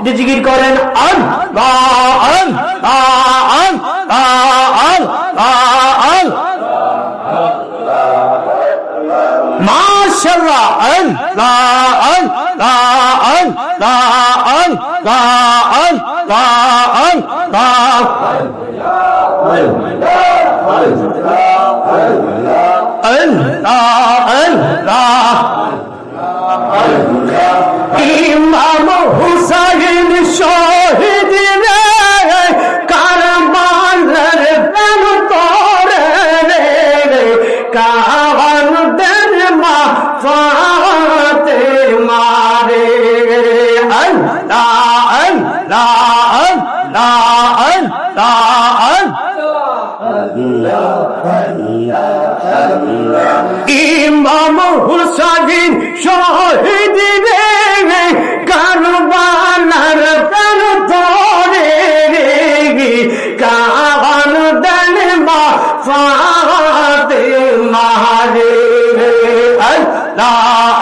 এটা জিকির করেন মাশাআল্লাহ ইমাম হুসাইন শহীদ রে কারবালার প্রাণ তোরে রে কাহান দেন মা ফাতেমা রে আল্লাহ আল্লাহ আল্লাহ আল্লাহ ইমাম হুসাইন শহীদ রে কারবালার প্রাণ তোরে রে কাহান দেন মা ফাতেমা রে আল্লাহ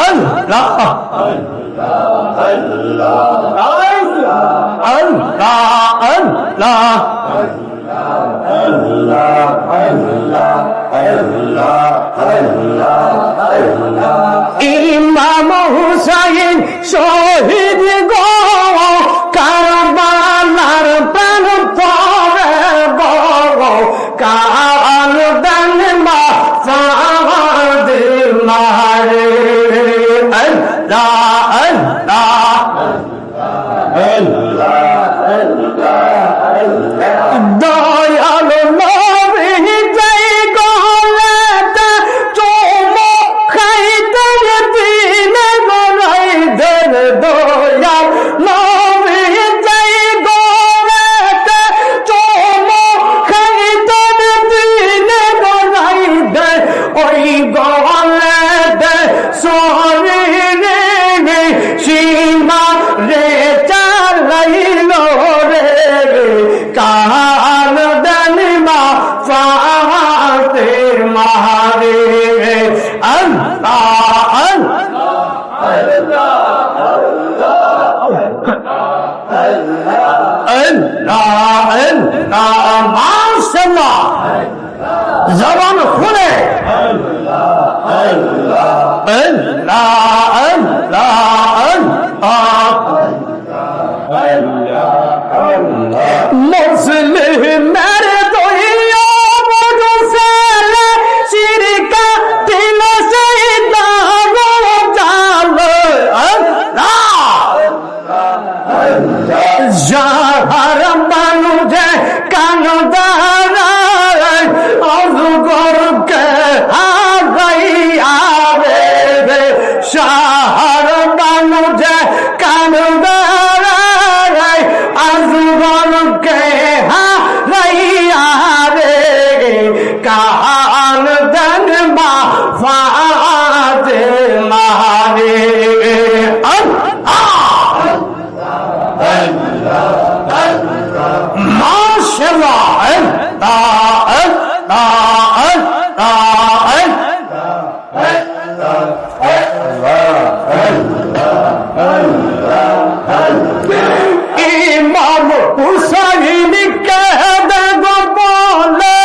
আল্লাহ ইমাম হুসাইন শহীদ গো কারবালার প্রাণ তোরে গো কাল দেন মা ফাতেমা রে আল্লাহ আল্লাহ দয়াল নবী যাই গলেতে চুমো খাইতে দিনে গলাইদের দয়াল নবী যাই গলেতে চুমো খাইতে দিনে গলাইদে ওই গলেতে শরীরে সীমা রে চালাইল রে কাল দেন মা ফাতেমা রে আল্লাহ আল্লাহ মাশাআল্লাহ জবান খুলে মুসলিমের দইয়া বড় ফেলে শিরকা দিল সেই দাগো জাল যাহার মানুষে কানদার অজগরকে হারাইয়া রে শাহর মানুষে কানদার অজগরকে হারাইয়া রে কাহান দেন মা ফাতেমা রে ইমাম হুসাইন কে দেব বলে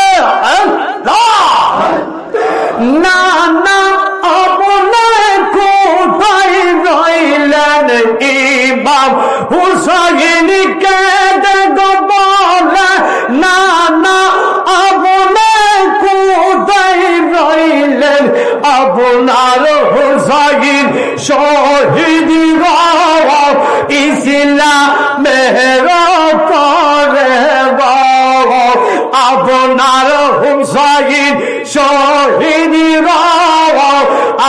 না না আপনি কোথায় রইলেন ইমাম হুসাইন কে দেব বলে না না আপনি কোথায় রইলেন আপনার হুসাইন শহীদ ইসলামের করে আপনার হুসাইন শহীদ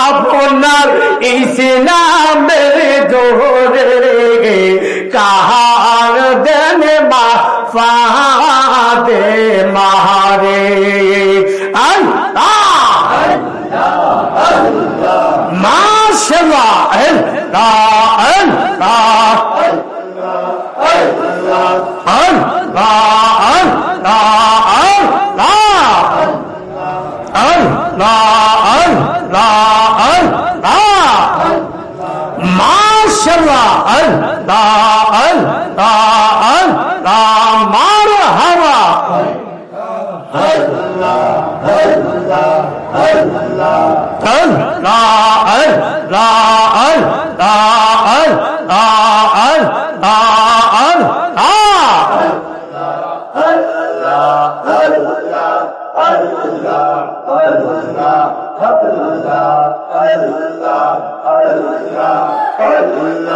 আপনার ইসলামের দোরে কাহার দেন মা ফাতেমা রে মাশাআল্লাহ আল্লাহ মাশাআল্লাহ আল্লাহ আল্লাহ আল্লাহ মারহাবা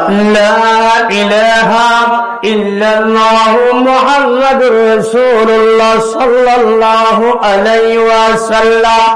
لا إله إلا الله محمد رسول الله صلى الله عليه وسلم